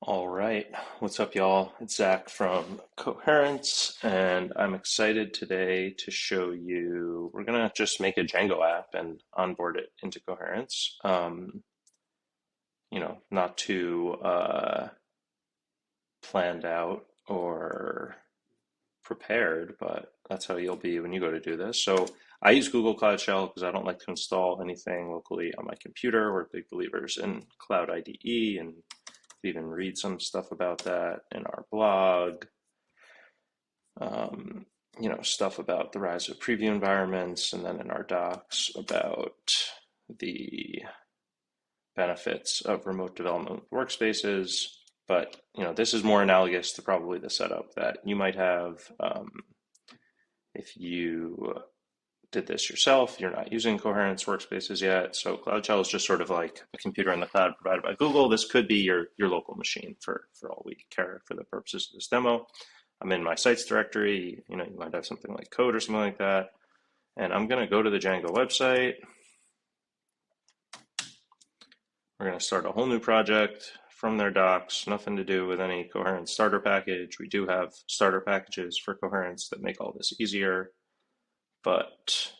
All right, what's up, y'all? It's Zach from Coherence, and I'm excited today to show you. We're gonna just make a Django app and onboard it into Coherence. Not too planned out or prepared, but that's how you'll be when you go to do this. So I use Google Cloud Shell because I don't like to install anything locally on my computer. We're big believers in Cloud IDE, and we even read some stuff about that in our blog. Stuff about the rise of preview environments, and then in our docs about the benefits of remote development with workspaces. But this is more analogous to probably the setup that you might have if you did this yourself. You're not using Coherence workspaces yet. So Cloud Shell is just sort of like a computer in the cloud provided by Google. This could be your local machine for all we care for the purposes of this demo. I'm in my sites directory. You might have something like code or something like that. And I'm going to go to the Django website. We're going to start a whole new project from their docs, nothing to do with any Coherence starter package. We do have starter packages for Coherence that make all this easier, but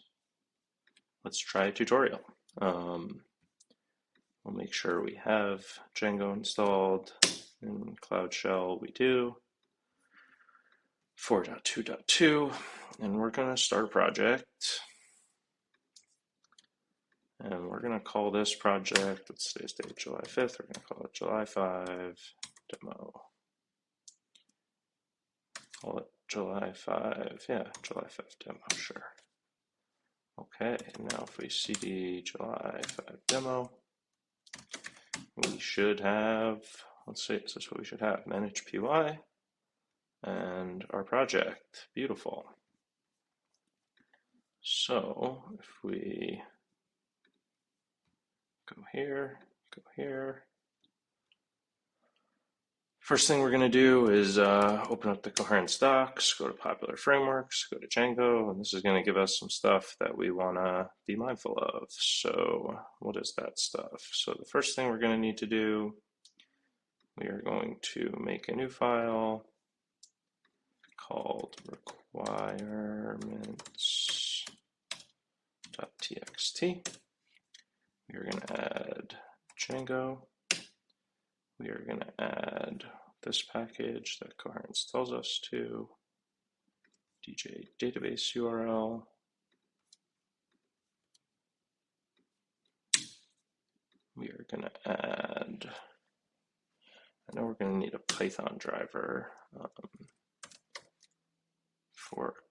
let's try a tutorial. We'll make sure we have Django installed. In Cloud Shell, we do. 4.2.2, and we're going to start a project. And we're going to call this project, let's today's date, July 5th, we're going to call it July 5 demo. Call it July 5, yeah, July 5 demo, sure. Okay, now if we cd July 5 demo, we should have, let's see, is this what we should have? Manage PY and our project. Beautiful. So if we go here, first thing we're going to do is open up the Coherence docs, go to popular frameworks, go to Django, and this is going to give us some stuff that we want to be mindful of. So what is that stuff? So the first thing we're going to need to do, we are going to make a new file called requirements.txt. We are going to add Django. We are going to add this package that Coherence tells us to, DJ database URL. We are going to add, I know we're going to need a Python driver for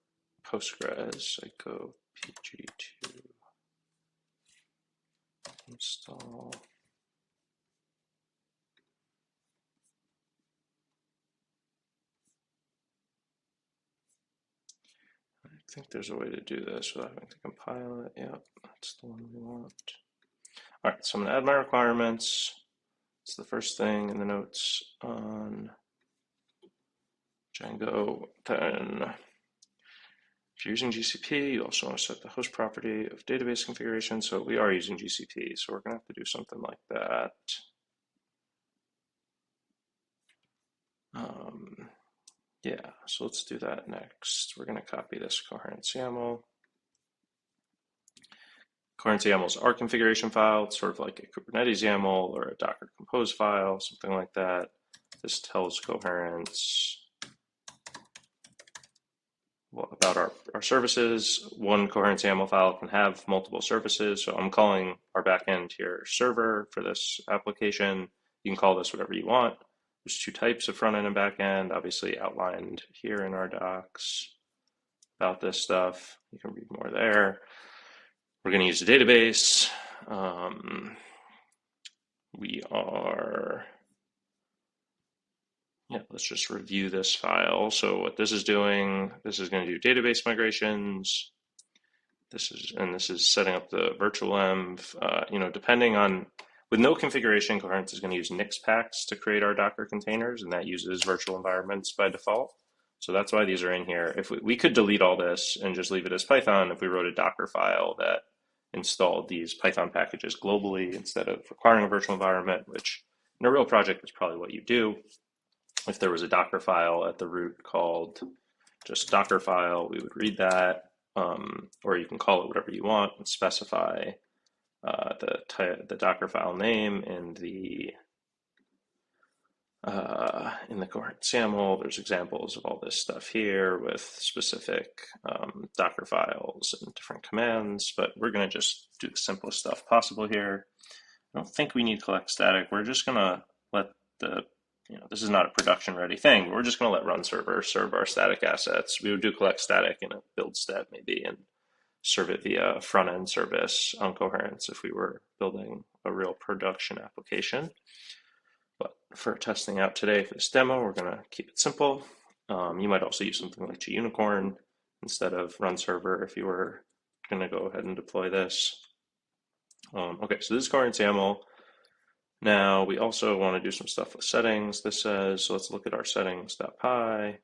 Postgres. I go pg2 install. I think there's a way to do this without having to compile it. Yep, that's the one we want. All right, so I'm going to add my requirements. It's the first thing in the notes on Django. Then if you're using GCP, you also want to set the host property of database configuration. So we are using GCP, so we're going to have to do something like that. Yeah, so let's do that next. We're going to copy this Coherence YAML. Coherence YAML is our configuration file. It's sort of like a Kubernetes YAML or a Docker Compose file, something like that. This tells Coherence about our services. One Coherence YAML file can have multiple services. So I'm calling our backend here server for this application. You can call this whatever you want. There's two types of front end and back end, obviously outlined here in our docs about this stuff. You can read more there. We're going to use a database. Let's just review this file. So what this is doing, this is going to do database migrations. This is setting up the virtual env. Depending on, with no configuration, Coherence is going to use Nix packs to create our Docker containers, and that uses virtual environments by default. So that's why these are in here. If we could delete all this and just leave it as Python if we wrote a Docker file that installed these Python packages globally instead of requiring a virtual environment, which in a real project, is probably what you do. If there was a Docker file at the root called just Docker file, we would read that, or you can call it whatever you want and specify the Docker file name in the Coherence YAML. There's examples of all this stuff here with specific Docker files and different commands, but we're going to just do the simplest stuff possible here. I don't think we need collect static. We're just going to let this is not a production ready thing. We're just going to let run server serve our static assets. We would do collect static in a build step maybe and serve it via front end service on Coherence if we were building a real production application. But for testing out today for this demo, we're going to keep it simple. You might also use something like Unicorn instead of run server if you were going to go ahead and deploy this. Okay, so this is Coherence YAML. Now we also want to do some stuff with settings. This says, so let's look at our settings.py. All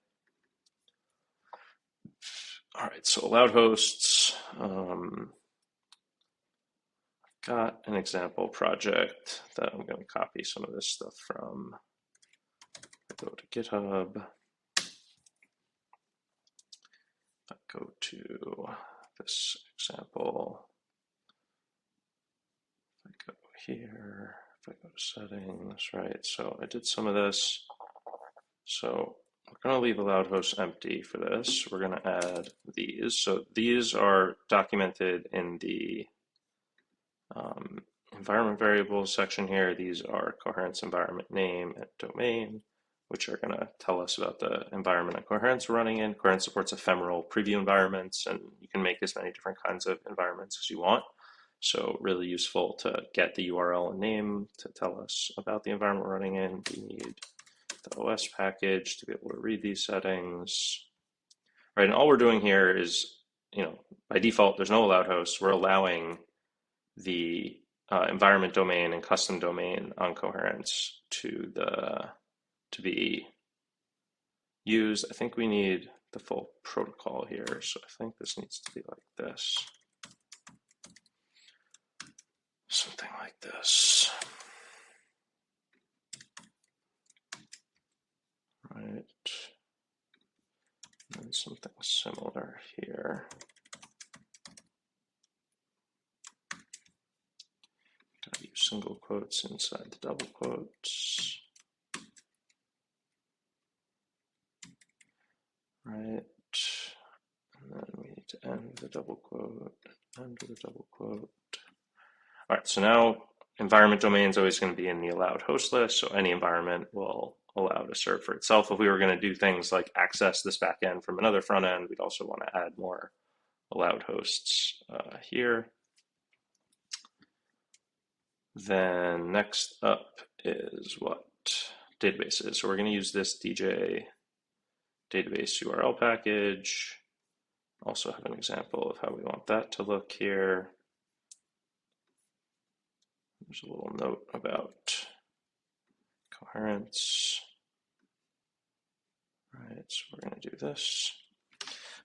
right, so allowed hosts. Got an example project that I'm going to copy some of this stuff from. I go to GitHub. I go to this example. If I go here, if I go to settings, right? So I did some of this. So we're going to leave allowed hosts empty for this. We're going to add these. So these are documented in the environment variables section here. These are Coherence environment name and domain, which are going to tell us about the environment of Coherence we're running in. Coherence supports ephemeral preview environments, and you can make as many different kinds of environments as you want. So really useful to get the URL and name to tell us about the environment we're running in. We need the OS package to be able to read these settings. Right, and all we're doing here is, by default, there's no allowed hosts. We're allowing the environment domain and custom domain on Coherence to be used. I think we need the full protocol here, so I think this needs to be like this. Something like this. Right. And something similar here. Gotta use single quotes inside the double quotes. Right. And then we need to end the double quote, end the double quote. All right, so now environment domain is always going to be in the allowed host list, so any environment will allow to serve for itself. If we were going to do things like access this backend from another front end, we'd also want to add more allowed hosts here. Then next up is what? Databases. So we're going to use this DJ database URL package. Also have an example of how we want that to look here. There's a little note about Coherence. All right, so we're going to do this.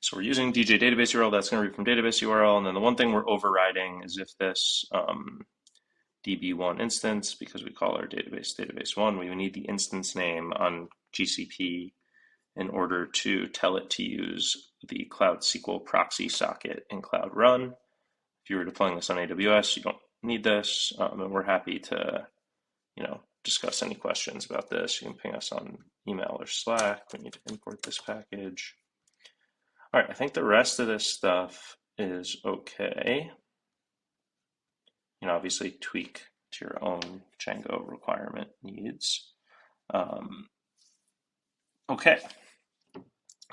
So we're using DJ database URL. That's going to read from database URL. And then the one thing we're overriding is if this DB1 instance, because we call our database database1, we need the instance name on GCP in order to tell it to use the Cloud SQL proxy socket in Cloud Run. If you were deploying this on AWS, you don't need this, and we're happy to, discuss any questions about this. You can ping us on email or Slack. We need to import this package. All right, I think the rest of this stuff is okay. Obviously tweak to your own Django requirement needs. Okay,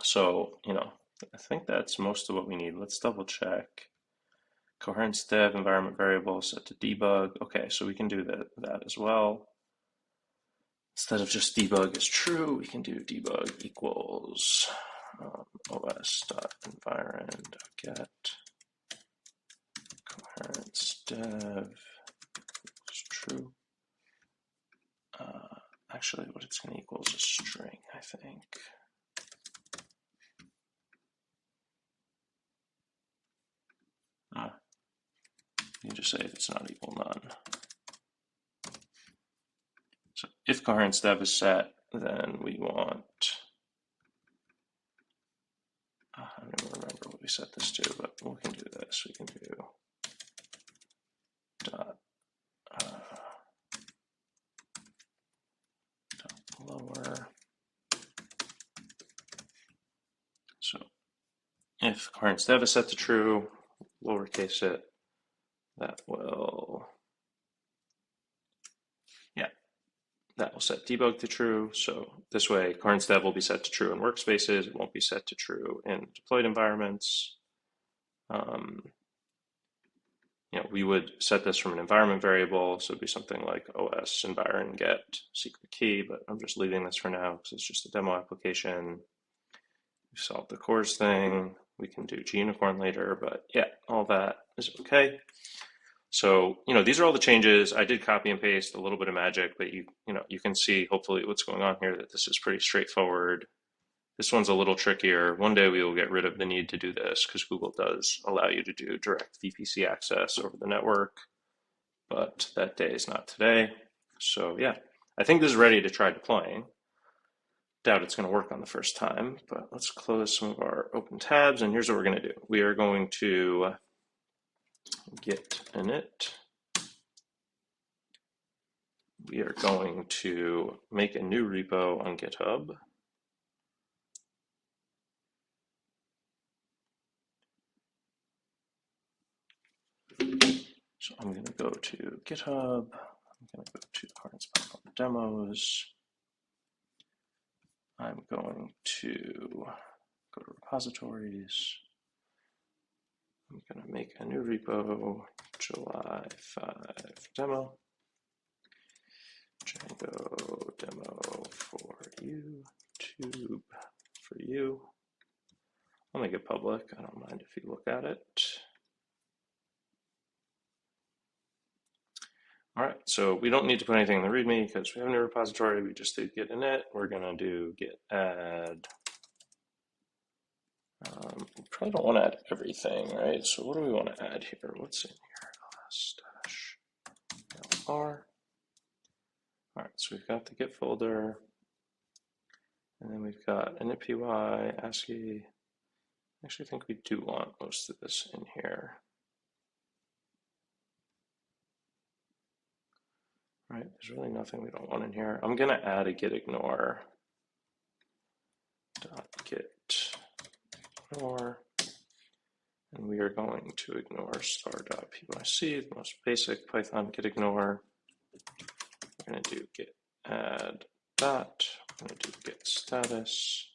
so, I think that's most of what we need. Let's double check. Coherence dev environment variable set to debug. Okay, so we can do that as well. Instead of just debug is true, we can do debug equals os.environ.get Coherence dev is true. Actually, what it's going to equal is a string, I think. You just say if it's not equal none. So if coherence dev is set, then we want, I don't even remember what we set this to, but we can do this. We can do dot lower. So if coherence dev is set to true, lowercase it, that will, that will set debug to true. So this way, coherence dev will be set to true in workspaces. It won't be set to true in deployed environments. We would set this from an environment variable. So it'd be something like os environ get secret key, but I'm just leaving this for now because it's just a demo application. We've solved the cores thing. We can do gunicorn later, but yeah, all that is okay. So, these are all the changes. I did copy and paste a little bit of magic, but you can see hopefully what's going on here, that this is pretty straightforward. This one's a little trickier. One day we will get rid of the need to do this because Google does allow you to do direct VPC access over the network, but that day is not today. So yeah, I think this is ready to try deploying. Doubt it's going to work on the first time, but let's close some of our open tabs, and here's what we're going to do. We are going to git init. We are going to make a new repo on GitHub. So I'm going to go to GitHub. I'm going to go to Coherence Python demos. I'm going to go to repositories. I'm going to make a new repo, July 5 demo. Django demo for YouTube for you. I'll make it public. I don't mind if you look at it. All right, so we don't need to put anything in the README because we have a new repository. We just do git init. We're going to do git add. We probably don't want to add everything, right? So what do we want to add here? What's in here? ls-lr. All right, so we've got the git folder, and then we've got initpy, ASCII. I actually think we do want most of this in here. All right, there's really nothing we don't want in here. I'm gonna add a git ignore. .git ignore, and we are going to ignore star.pyc, the most basic Python git ignore. We're going to do git add dot. We're going to do git status.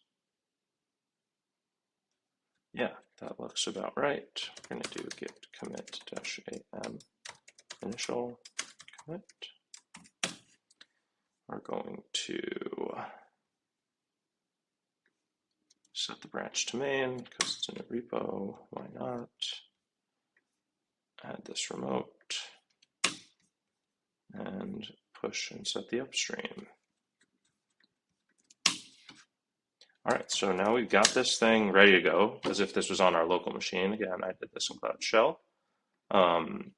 Yeah, that looks about right. We're going to do git commit -am initial commit. We're going to set the branch to main because it's in a repo. Why not? Add this remote and push and set the upstream. All right, so now we've got this thing ready to go as if this was on our local machine. Again, I did this in Cloud Shell. And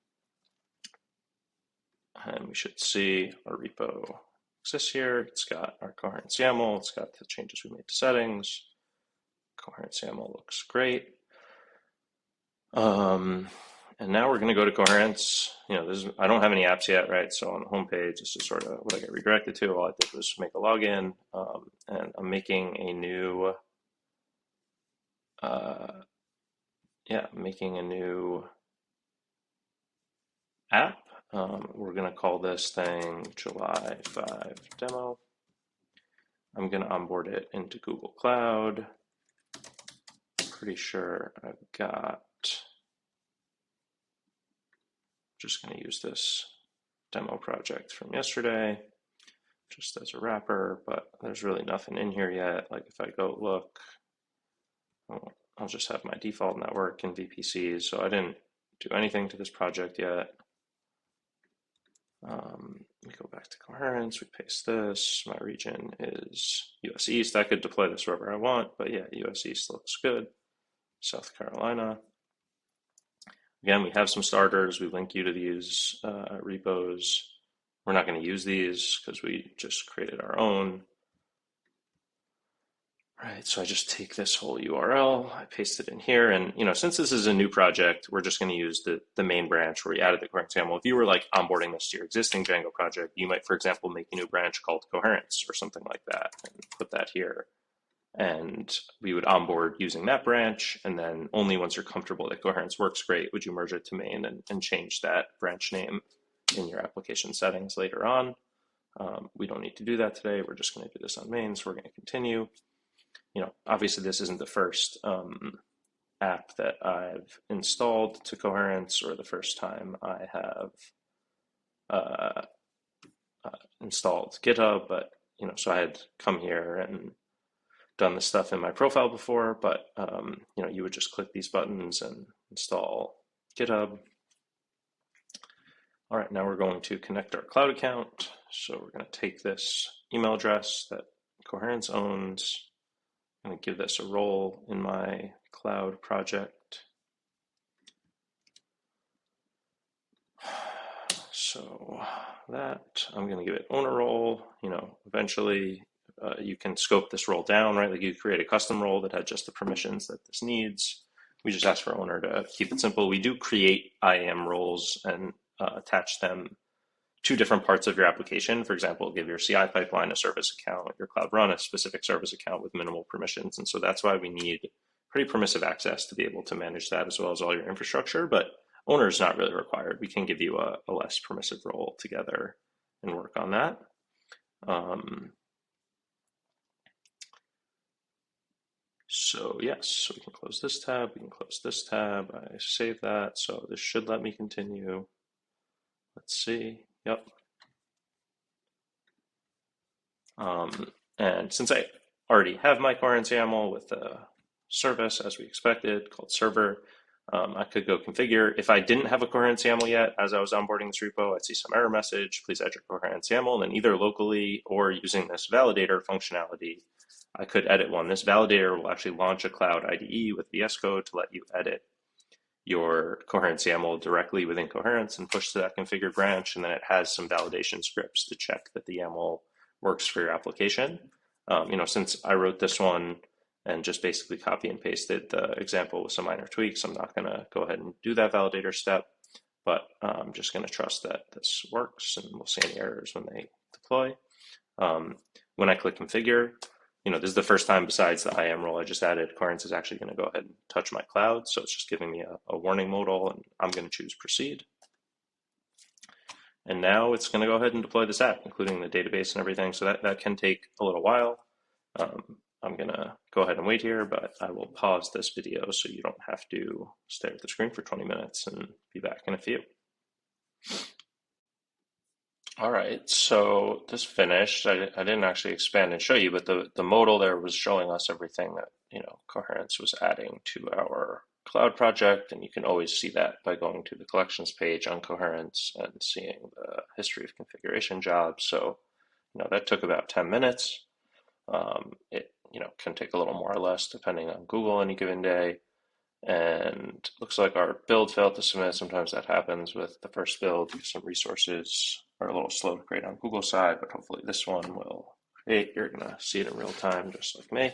we should see our repo exists here. It's got our Coherence YAML. It's got the changes we made to settings. Coherence YAML looks great. And now we're going to go to Coherence. I don't have any apps yet, right? So on the home page, this is sort of what I get redirected to. All I did was make a login, and I'm making a new, app. We're going to call this thing July 5 demo. I'm going to onboard it into Google Cloud. Pretty sure I've got, just going to use this demo project from yesterday just as a wrapper, but there's really nothing in here yet. Like if I go look, I'll just have my default network and VPCs, so I didn't do anything to this project yet. We go back to Coherence, we paste this. My region is US East. I could deploy this wherever I want, but yeah, US East looks good. South Carolina. Again, we have some starters. We link you to these repos. We're not going to use these because we just created our own. Right, so I just take this whole URL, I paste it in here, and since this is a new project, we're just going to use the main branch where we added the Coherence YAML. If you were like onboarding this to your existing Django project, you might, for example, make a new branch called Coherence or something like that, and put that here. And we would onboard using that branch, and then only once you're comfortable that Coherence works great would you merge it to main and change that branch name in your application settings later on. We don't need to do that today. We're just going to do this on main, so we're going to continue. Obviously this isn't the first app that I've installed to Coherence or the first time I have installed GitHub, but so I had come here and done this stuff in my profile before, but you would just click these buttons and install GitHub. All right, now we're going to connect our cloud account. So we're going to take this email address that Coherence owns. I'm going to give this a role in my cloud project. So that I'm going to give it owner role. Eventually you can scope this role down, right? Like you create a custom role that had just the permissions that this needs. We just ask for owner to keep it simple. We do create IAM roles and attach them to different parts of your application. For example, give your CI pipeline a service account, your Cloud Run a specific service account with minimal permissions. And so that's why we need pretty permissive access to be able to manage that as well as all your infrastructure. But owner is not really required. We can give you a less permissive role together and work on that. So yes, so we can close this tab, we can close this tab. I save that, so this should let me continue. Let's see. Yep. And since I already have my Coherence YAML with a service as we expected called server, I could go configure. If I didn't have a Coherence YAML yet, as I was onboarding this repo, I'd see some error message, please add your Coherence YAML, and then either locally or using this validator functionality, I could edit one. This validator will actually launch a Cloud IDE with VS Code to let you edit your Coherence YAML directly within Coherence and push to that configure branch, and then it has some validation scripts to check that the YAML works for your application. Since I wrote this one and just basically copy and pasted the example with some minor tweaks, I'm not going to go ahead and do that validator step, but I'm just going to trust that this works, and we'll see any errors when they deploy. When I click configure, this is the first time besides the IAM role I just added, Coherence is actually going to go ahead and touch my cloud. So it's just giving me a warning modal, and I'm going to choose proceed. And now it's going to go ahead and deploy this app, including the database and everything. So that can take a little while. I'm going to go ahead and wait here, but I will pause this video so you don't have to stare at the screen for 20 minutes and be back in a few. All right, so this finished. I didn't actually expand and show you, but the modal there was showing us everything that Coherence was adding to our cloud project, and you can always see that by going to the collections page on Coherence and seeing the history of configuration jobs. So that took about 10 minutes. It can take a little more or less depending on Google any given day. And looks like our build failed to submit. Sometimes that happens with the first build because some resources are a little slow to create on Google side, but hopefully this one will create. You're going to see it in real time, just like me.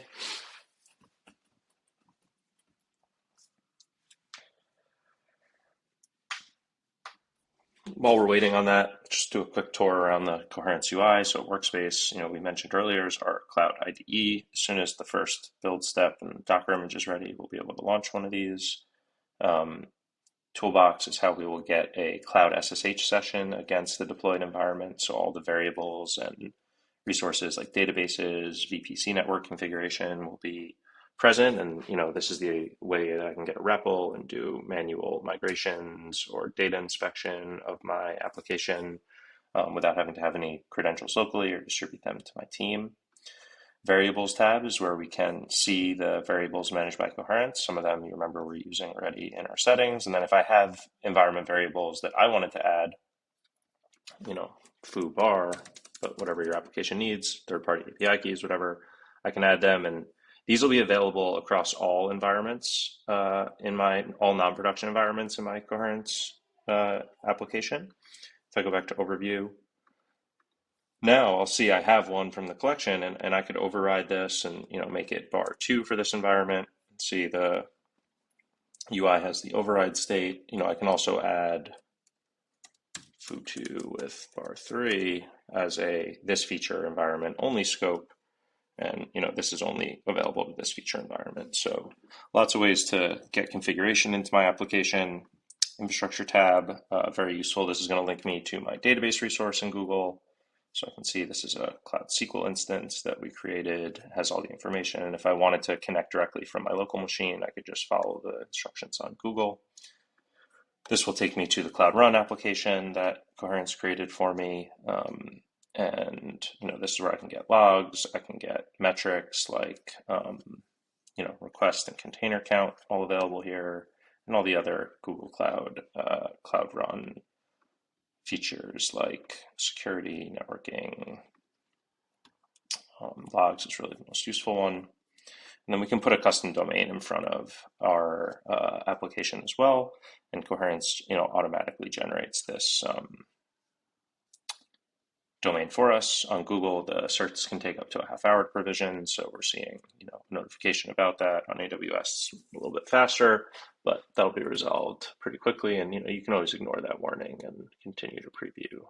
While we're waiting on that, just do a quick tour around the Coherence UI. So workspace, we mentioned earlier, is our cloud IDE. As soon as the first build step and Docker image is ready, we'll be able to launch one of these. Toolbox is how we will get a cloud SSH session against the deployed environment. So all the variables and resources like databases, VPC network configuration will be present. And this is the way that I can get a REPL and do manual migrations or data inspection of my application without having to have any credentials locally or distribute them to my team. Variables tab is where we can see the variables managed by Coherence. Some of them you remember we're using already in our settings. And then if I have environment variables that I wanted to add, foo bar, but whatever your application needs, third-party API keys, whatever, I can add them. And these will be available across all environments all non-production environments in my Coherence application. If I go back to overview, Now I'll see I have one from the collection, and I could override this and make it bar2 for this environment. See the UI has the override state. I can also add foo2 with bar3 as a this feature environment only scope. And this is only available to this feature environment. So lots of ways to get configuration into my application. Infrastructure tab, very useful. This is going to link me to my database resource in Google. So I can see this is a Cloud SQL instance that we created, has all the information. And if I wanted to connect directly from my local machine, I could just follow the instructions on Google. This will take me to the Cloud Run application that Coherence created for me. And this is where I can get logs. I can get metrics like request and container count, all available here, and all the other Google Cloud Run features like security, networking. Logs is really the most useful one. And then we can put a custom domain in front of our application as well, and Coherence automatically generates this domain for us. On Google, the certs can take up to a half-hour provision, so we're seeing notification about that. On AWS, a little bit faster, but that'll be resolved pretty quickly, and you can always ignore that warning and continue to preview.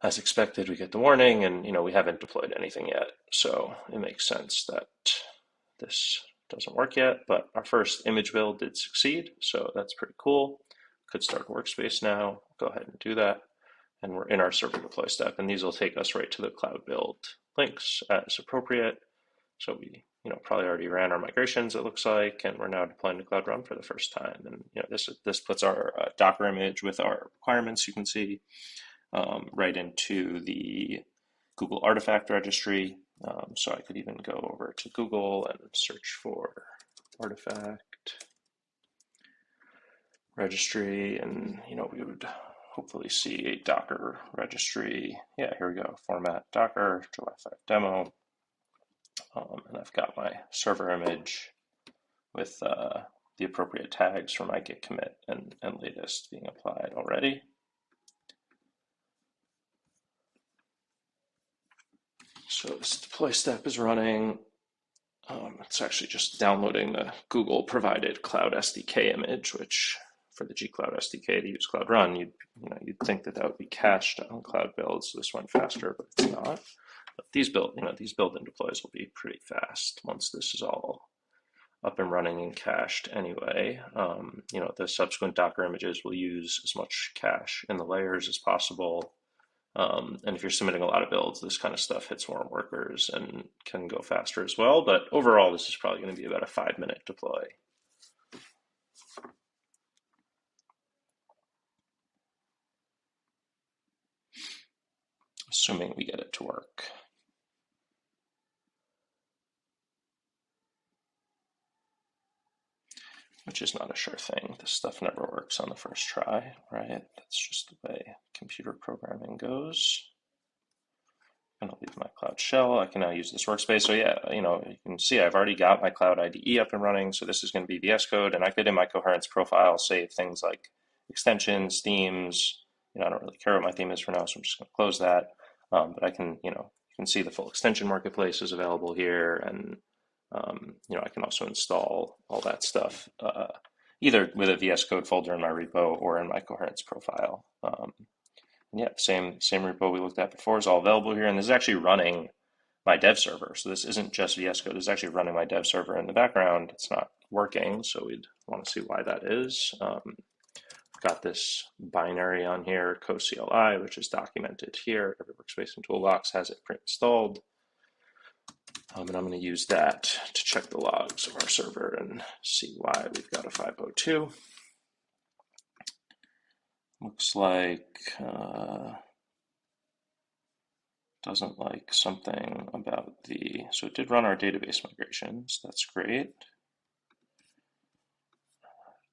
As expected, we get the warning, and we haven't deployed anything yet, so it makes sense that this doesn't work yet. But our first image build did succeed, so that's pretty cool. Could start workspace now. Go ahead and do that. And we're in our server deploy step, and these will take us right to the cloud build links as appropriate. So we, probably already ran our migrations, it looks like, and we're now deploying to Cloud Run for the first time. And this puts our Docker image with our requirements, you can see, right into the Google Artifact registry. So I could even go over to Google and search for Artifact registry, and we would hopefully see a Docker registry. Yeah, here we go. Format Docker, July 5 demo. And I've got my server image with the appropriate tags for my git commit and latest being applied already. So this deploy step is running. It's actually just downloading the Google provided Cloud SDK image, which for the gCloud SDK to use Cloud Run, you'd think that would be cached on cloud builds. So this went faster, but it's not. But these build and deploys will be pretty fast once this is all up and running and cached anyway. The subsequent Docker images will use as much cache in the layers as possible. And if you're submitting a lot of builds, this kind of stuff hits more workers and can go faster as well. But overall, this is probably going to be about a 5-minute deploy. Assuming we get it to work. Which is not a sure thing. This stuff never works on the first try, right? That's just the way computer programming goes. I'm going to leave my Cloud Shell. I can now use this workspace. So yeah, you can see I've already got my Cloud IDE up and running. So this is going to be VS Code, and I could in my Coherence profile save things like extensions, themes. I don't really care what my theme is for now, so I'm just going to close that. But I can, you can see the full extension marketplace is available here, and I can also install all that stuff either with a VS Code folder in my repo or in my Coherence profile. Yeah, same repo we looked at before is all available here, and this is actually running my dev server. So this isn't just VS Code, this is actually running my dev server in the background. It's not working, so we'd want to see why that is. Got this binary on here, co-CLI, which is documented here. Every workspace and toolbox has it pre-installed. And I'm going to use that to check the logs of our server and see why we've got a 502. Looks like doesn't like something about so it did run our database migrations. That's great.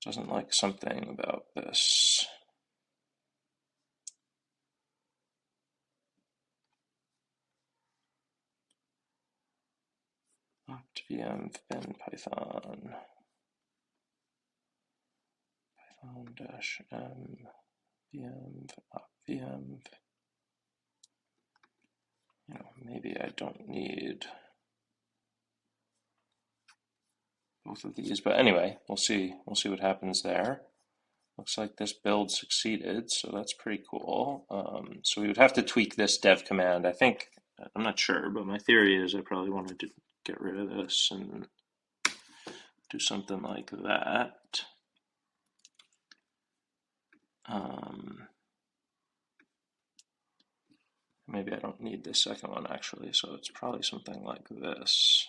Doesn't like something about this. opt-vm bin python -m vm opt-vm. maybe I don't need both of these, but anyway, we'll see what happens there. Looks like this build succeeded, so that's pretty cool. So we would have to tweak this dev command. I'm not sure, but my theory is I probably wanted to get rid of this and do something like that. Maybe I don't need this second one actually, so it's probably something like this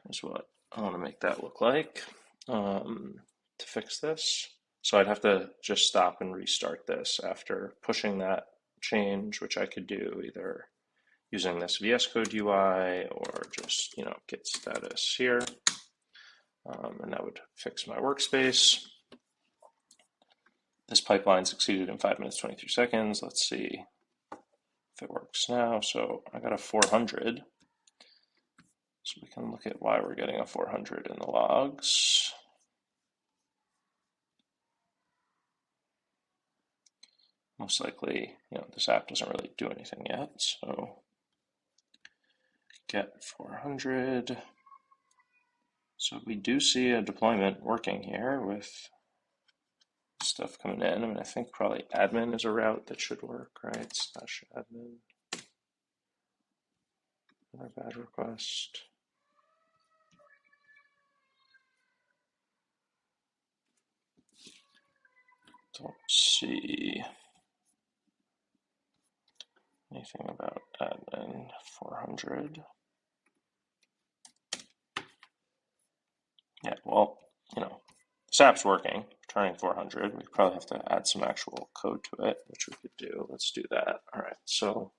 is what I want to make that look like to fix this. So I'd have to just stop and restart this after pushing that change, which I could do either using this VS Code UI or just git status here, and that would fix my workspace. This pipeline succeeded in 5 minutes 23 seconds. Let's see if it works now. So I got a 400. So we can look at why we're getting a 400 in the logs. Most likely, this app doesn't really do anything yet. So get 400. So we do see a deployment working here with stuff coming in. I think probably admin is a route that should work, right? /admin. Another bad request. Don't see anything about admin 400. Yeah, well, this app's working, turning 400. We probably have to add some actual code to it, which we could do. Let's do that. All right, so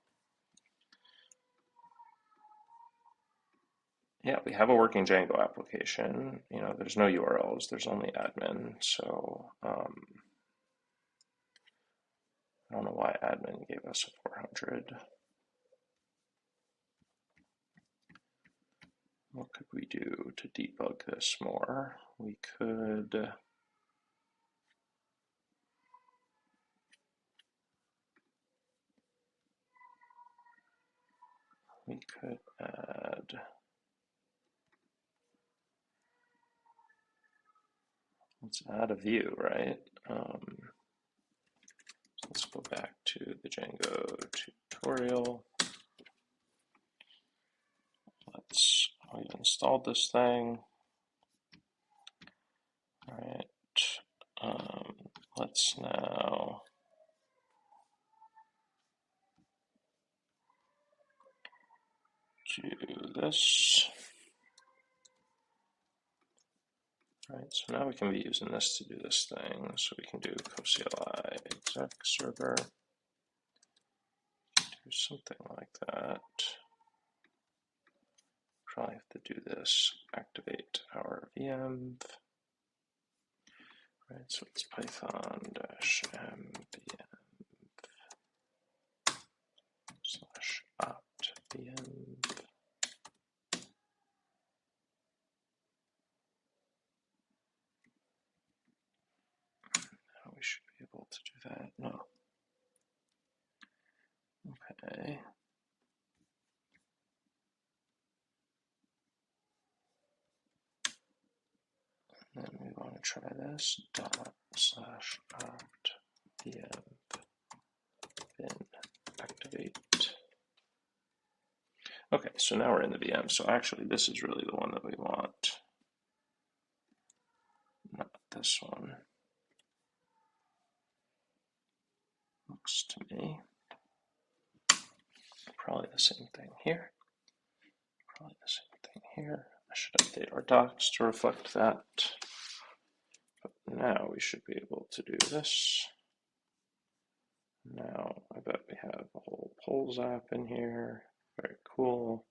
yeah, we have a working Django application. There's no URLs, there's only admin. So I don't know why admin gave us a 400. What could we do to debug this more? We could add, let's add a view, right? So let's go back to the Django tutorial. We've installed this thing. All right, let's now do this. All right, so now we can be using this to do this thing. So we can do co-CLI exec server, do something like that. Probably have to do this, activate our VM. Right, so it's python -mbm/opt VM. Now we should be able to do that. No. Okay. And then we want to try this ./opt VM bin activate. Okay, so now we're in the VM. So actually, this is really the one that we want, not this one. Looks to me probably the same thing here. Probably the same thing here. I should update our docs to reflect that. But now we should be able to do this. Now I bet we have a whole polls app in here. Very cool.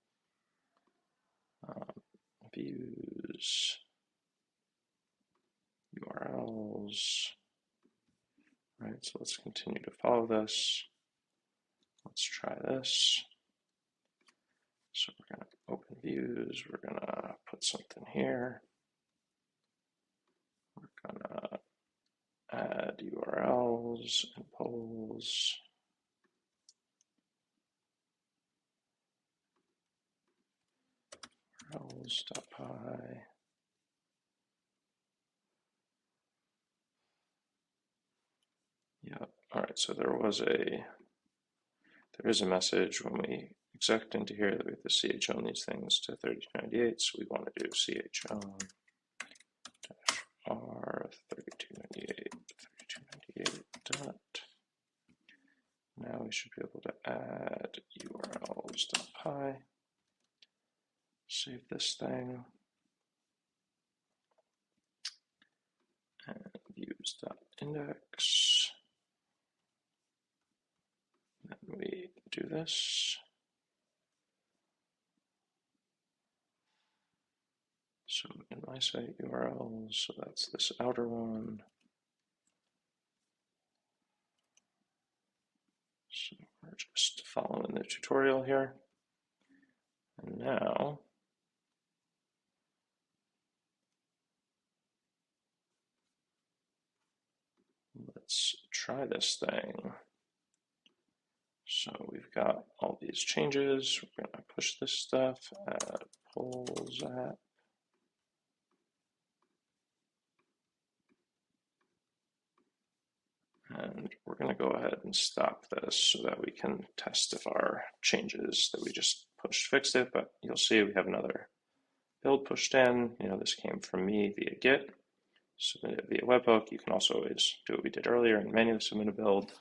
Views, URLs. All right, so let's continue to follow this. Let's try this. So we're going to open views. We're going to put something here. We're going to add URLs and polls. urls.py. Yeah, all right, so there is a message when we exec into here that we have to chown these things to 3298, so we want to do chown -r 3298 dot. Now we should be able to add urls.py, save this thing, and views.index. Then we do this. So in my site URLs, so that's this outer one. So we're just following the tutorial here. And now let's try this thing. So we've got all these changes. We're going to push this stuff, add polls app. And we're going to go ahead and stop this so that we can test if our changes that we just pushed fixed it. But you'll see we have another build pushed in. You know, this came from me via Git, submit it via webhook. You can also always do what we did earlier and manually submit a build.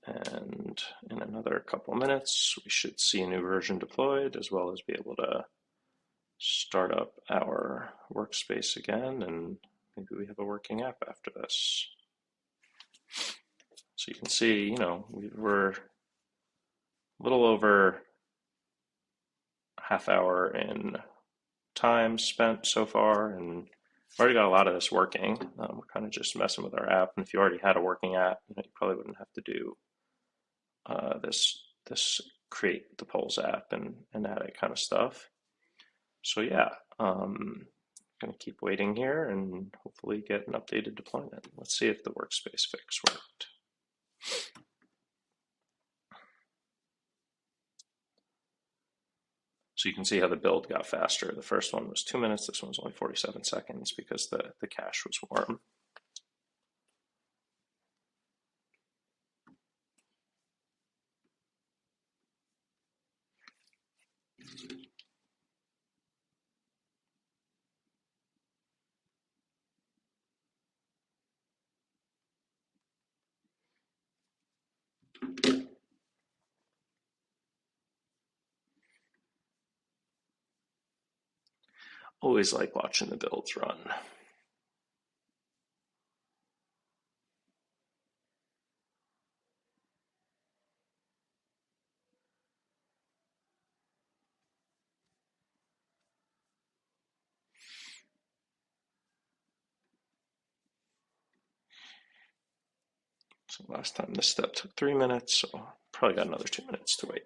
And in another couple minutes, we should see a new version deployed, as well as be able to start up our workspace again, and maybe we have a working app after this. So you can see, you know, we were a little over half hour in time spent so far, and we've already got a lot of this working. We're kind of just messing with our app, and if you already had a working app, you know, you probably wouldn't have to do this create the polls app and add that kind of stuff. So yeah, going to keep waiting here and hopefully get an updated deployment. Let's see if the workspace fix worked. So you can see how the build got faster. The first one was 2 minutes. This one's only 47 seconds because the cache was warm. Always like watching the builds run. So last time this step took 3 minutes, so probably got another 2 minutes to wait.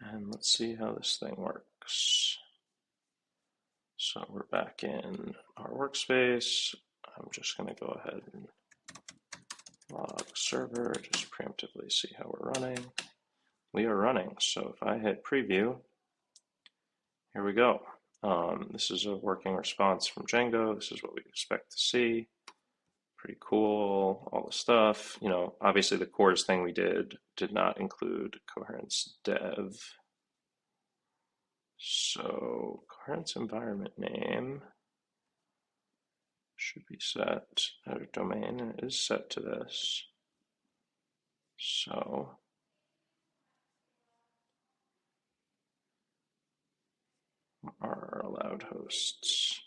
And let's see how this thing works. So we're back in our workspace. I'm just going to go ahead and log server, just preemptively see how we're running. We are running, so if I hit preview, here we go. This is a working response from Django. This is what we expect to see. Pretty cool, all the stuff. You know, obviously the cores thing we did not include Coherence dev. So Coherence environment name should be set, our domain is set to this. So our allowed hosts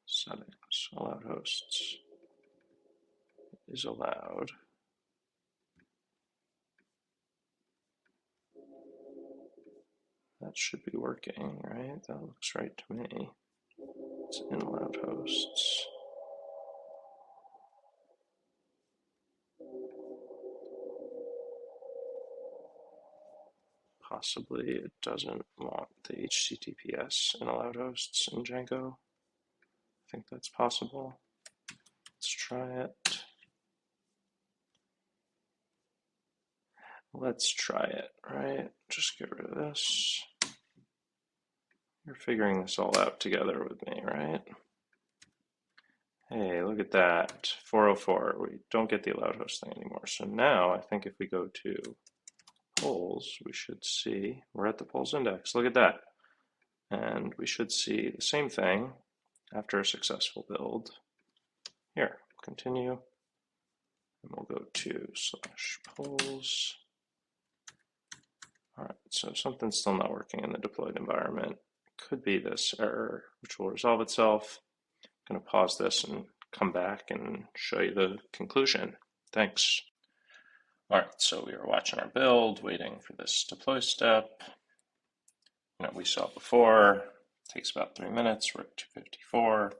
settings, allowed hosts is allowed. That should be working, right? That looks right to me. It's in allowed hosts. possibly it doesn't want the HTTPS in allowed hosts in Django. I think that's possible. Let's try it. Let's try it, right? Just get rid of this. You're figuring this all out together with me, right? Hey, look at that, 404. We don't get the allowed host thing anymore. So now I think if we go to polls, we should see, we're at the polls index. Look at that. And we should see the same thing after a successful build. Here, continue. And we'll go to /polls. All right, so something's still not working in the deployed environment. Could be this error, which will resolve itself. I'm going to pause this and come back and show you the conclusion. Thanks. All right, so we are watching our build, waiting for this deploy step. We saw before, it takes about 3 minutes. We're at 254,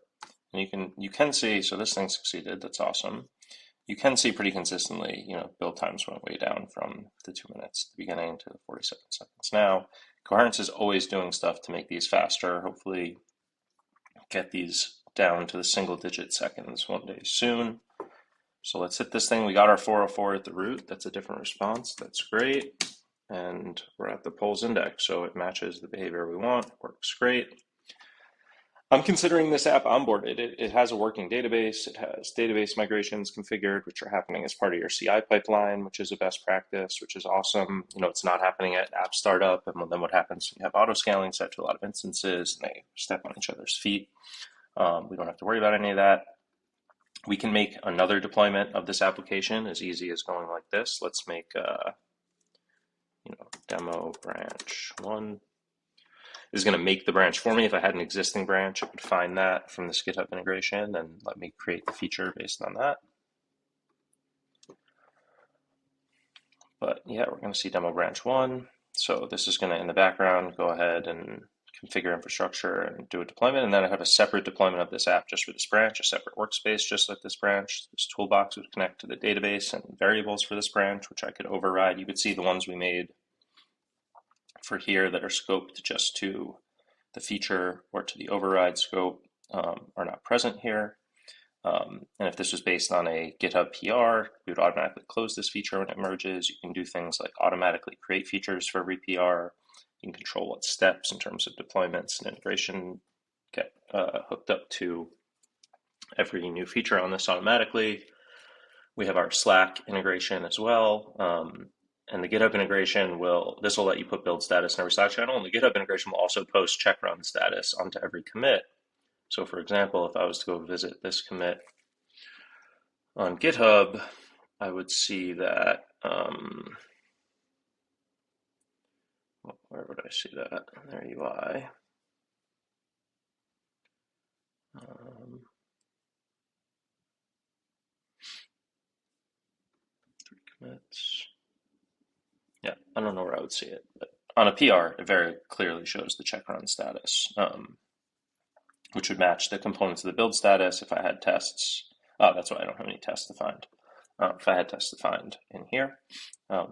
and you can see. So this thing succeeded. That's awesome. You can see pretty consistently, build times went way down from the 2 minutes at the beginning to the 47 seconds now. Coherence is always doing stuff to make these faster. Hopefully, get these down to the single-digit seconds one day soon. So let's hit this thing. We got our 404 at the root. That's a different response. That's great. And we're at the polls index, so it matches the behavior we want. Works great. I'm considering this app onboarded. It has a working database. It has database migrations configured, which are happening as part of your CI pipeline, which is a best practice, which is awesome. It's not happening at app startup. And then what happens? You have auto scaling set to a lot of instances, and they step on each other's feet. We don't have to worry about any of that. We can make another deployment of this application as easy as going like this. Let's make demo branch 1. This is going to make the branch for me. If I had an existing branch, it would find that from this GitHub integration and let me create the feature based on that. But yeah, we're going to see demo branch 1. So this is going to, in the background, go ahead and configure infrastructure and do a deployment. And then I have a separate deployment of this app just for this branch, a separate workspace just like this branch. This toolbox would connect to the database and variables for this branch, which I could override. You could see the ones we made for here that are scoped just to the feature or to the override scope are not present here. And if this was based on a GitHub PR, we would automatically close this feature when it merges. You can do things like automatically create features for every PR. You can control what steps in terms of deployments and integration get hooked up to every new feature on this automatically. We have our Slack integration as well. And the GitHub integration will let you put build status in every Slack channel. And the GitHub integration will also post check run status onto every commit. So for example, if I was to go visit this commit on GitHub, I would see that, where would I see that? In their UI. 3 commits. Yeah, I don't know where I would see it, but on a PR, it very clearly shows the check run status, which would match the components of the build status if I had tests. Oh, that's why I don't have any tests defined. If I had tests defined in here,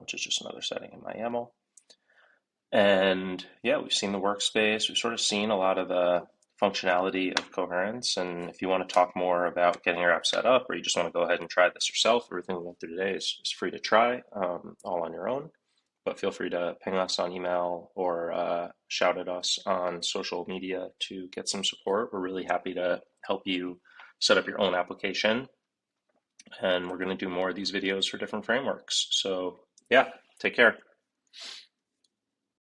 which is just another setting in my YAML. And yeah, we've seen the workspace. We've sort of seen a lot of the functionality of Coherence. And if you want to talk more about getting your app set up, or you just want to go ahead and try this yourself, everything we went through today is free to try, all on your own. But feel free to ping us on email or shout at us on social media to get some support. We're really happy to help you set up your own application. And we're going to do more of these videos for different frameworks. So yeah, take care.